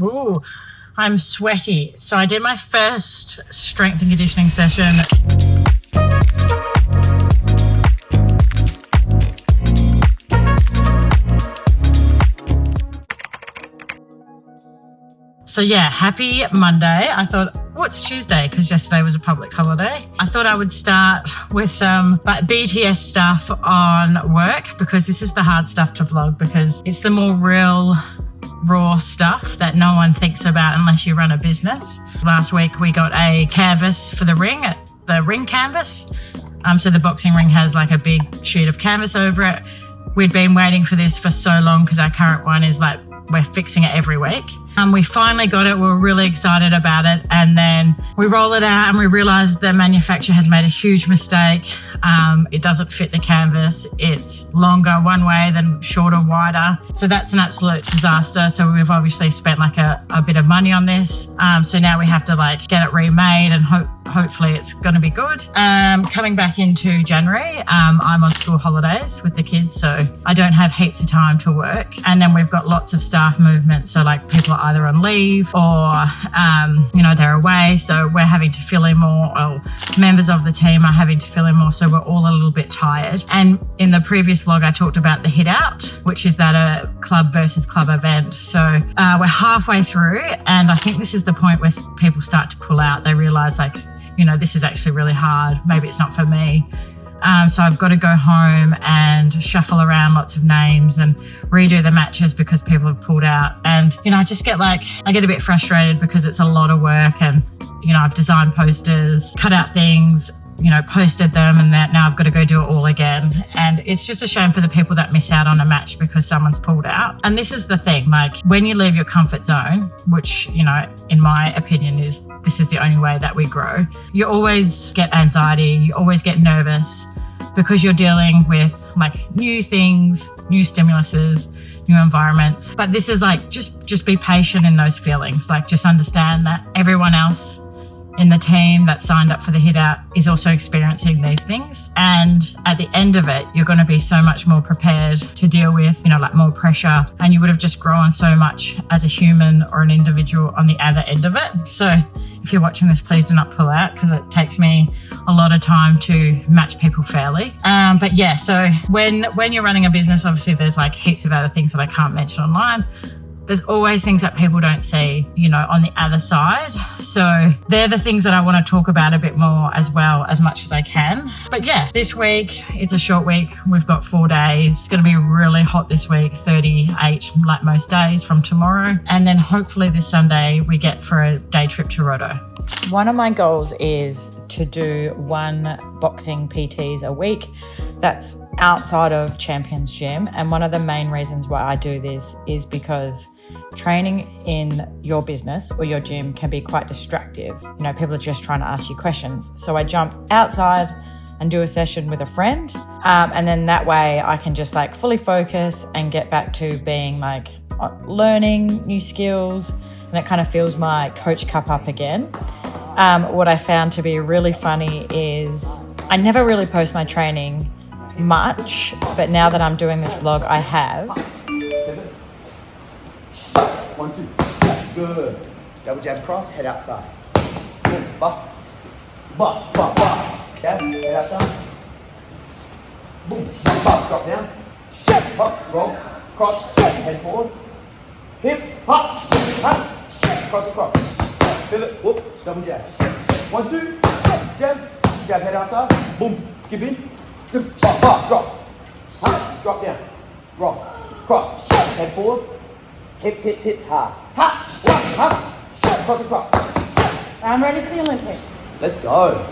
Ooh, I'm sweaty. So I did my first strength and conditioning session. So yeah, happy Monday. I thought, it's Tuesday because yesterday was a public holiday. I thought I would start with some BTS stuff on work because this is the hard stuff to vlog because it's the more real, raw stuff that no one thinks about unless you run a business. Last week we got a canvas for the ring canvas. So the boxing ring has like a big sheet of canvas over it. We'd been waiting for this for so long because our current one is like, we're fixing it every week. We finally got it. We were really excited about it. And then we roll it out and we realize the manufacturer has made a huge mistake. It doesn't fit the canvas. It's longer one way than shorter, wider. So that's an absolute disaster. So we've obviously spent like a bit of money on this. So now we have to like get it remade and hopefully it's going to be good. Coming back into January, I'm on school holidays with the kids. So I don't have heaps of time to work. And then we've got lots of staff movement. So like people are either on leave or, they're away. So we're having to fill in more, or members of the team are having to fill in more. So we're all a little bit tired. And in the previous vlog, I talked about the hit out, which is that a club versus club event. So we're halfway through. And I think this is the point where people start to pull out. They realize like, this is actually really hard. Maybe it's not for me. So I've got to go home and shuffle around lots of names and redo the matches because people have pulled out. And, I just get I get a bit frustrated because it's a lot of work and, I've designed posters, cut out things, posted them, and that now I've got to go do it all again. And it's just a shame for the people that miss out on a match because someone's pulled out. And this is the thing, when you leave your comfort zone, which, in my opinion this is the only way that we grow, you always get anxiety, you always get nervous because you're dealing with new things, new stimuluses, new environments. But this is just be patient in those feelings. Just understand that everyone else in the team that signed up for the hit out is also experiencing these things. And at the end of it, you're going to be so much more prepared to deal with, more pressure. And you would have just grown so much as a human or an individual on the other end of it. So if you're watching this, please do not pull out because it takes me a lot of time to match people fairly. But yeah, so when you're running a business, obviously there's heaps of other things that I can't mention online. There's always things that people don't see, on the other side. So they're the things that I want to talk about a bit more as well, as much as I can. But yeah, this week, it's a short week. We've got 4 days. It's going to be really hot this week, 38 like most days from tomorrow. And then hopefully this Sunday we get for a day trip to Roto. One of my goals is to do 1 boxing PTs a week. That's outside of Champions Gym. And one of the main reasons why I do this is because training in your business or your gym can be quite distractive. People are just trying to ask you questions. So I jump outside and do a session with a friend. And then that way I can just fully focus and get back to being learning new skills. And it kind of fills my coach cup up again. What I found to be really funny is I never really post my training much, but now that I'm doing this vlog, I have. 1, 2, good. Double jab cross, head outside. Boom, bop, bop, bop, bop. Jab, head outside. Boom, bop, drop down. Hop, roll, cross, head forward. Hips, hop, hop, cross across. Pivot, whoop, double jab. 1, 2, jab, jab, head outside. Boom, skip in. Bop, bop, drop. Hop, drop down. Roll, cross, head forward. Hips, hips, hips, hard. Hop, hop, cross across. I'm ready for the Olympics. Let's go.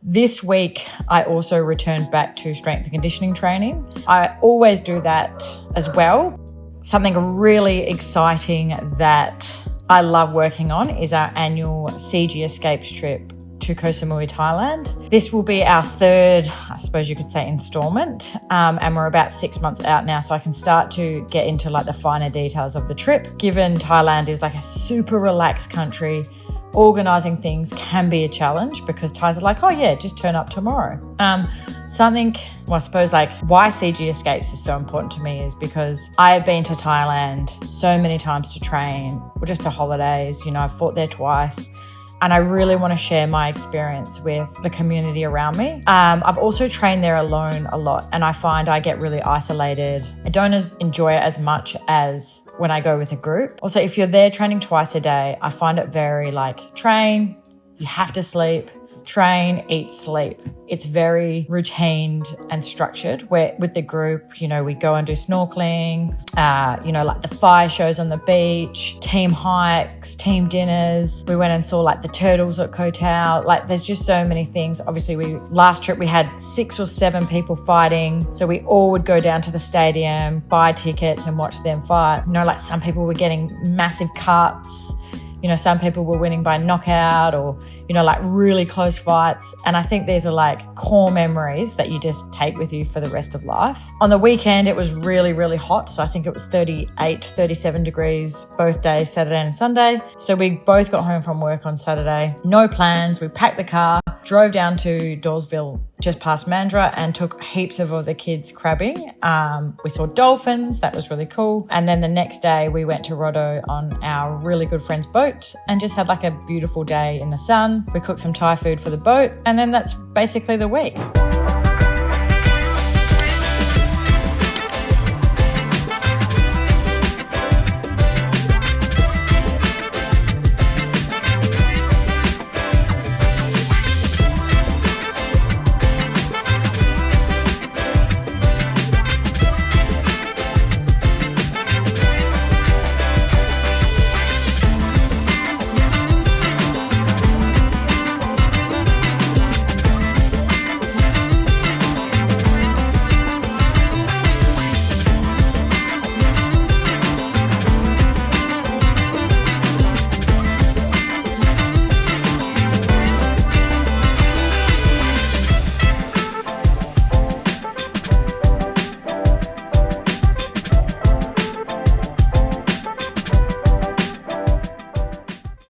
This week, I also returned back to strength and conditioning training. I always do that as well. Something really exciting that I love working on is our annual CG Escapes trip to Koh Samui, Thailand. This will be our 3rd, I suppose you could say, installment. And we're about 6 months out now, so I can start to get into the finer details of the trip. Given Thailand is a super relaxed country, organising things can be a challenge because Thais are like, oh yeah, just turn up tomorrow. I suppose like why CG Escapes is so important to me is because I have been to Thailand so many times to train or just to holidays. I've fought there twice. And I really want to share my experience with the community around me. I've also trained there alone a lot, and I find I get really isolated. I don't enjoy it as much as when I go with a group. Also, if you're there training twice a day, I find it very like train, you have to sleep, train, eat, sleep. It's very routined and structured where with the group, we go and do snorkeling, like the fire shows on the beach, team hikes, team dinners. We went and saw like the turtles at Koh Tao. Like there's just so many things. Obviously last trip we had 6 or 7 people fighting. So we all would go down to the stadium, buy tickets and watch them fight. Like some people were getting massive cuts. Some people were winning by knockout or, like really close fights. And I think these are like core memories that you just take with you for the rest of life. On the weekend, it was really, really hot. So I think it was 38, 37 degrees both days, Saturday and Sunday. So we both got home from work on Saturday. No plans. We packed the car, drove down to Dawesville, just past Mandurah, and took heaps of other kids crabbing. We saw dolphins. That was really cool. And then the next day we went to Roto on our really good friend's boat and just had like a beautiful day in the sun. We cooked some Thai food for the boat, and then that's basically the week.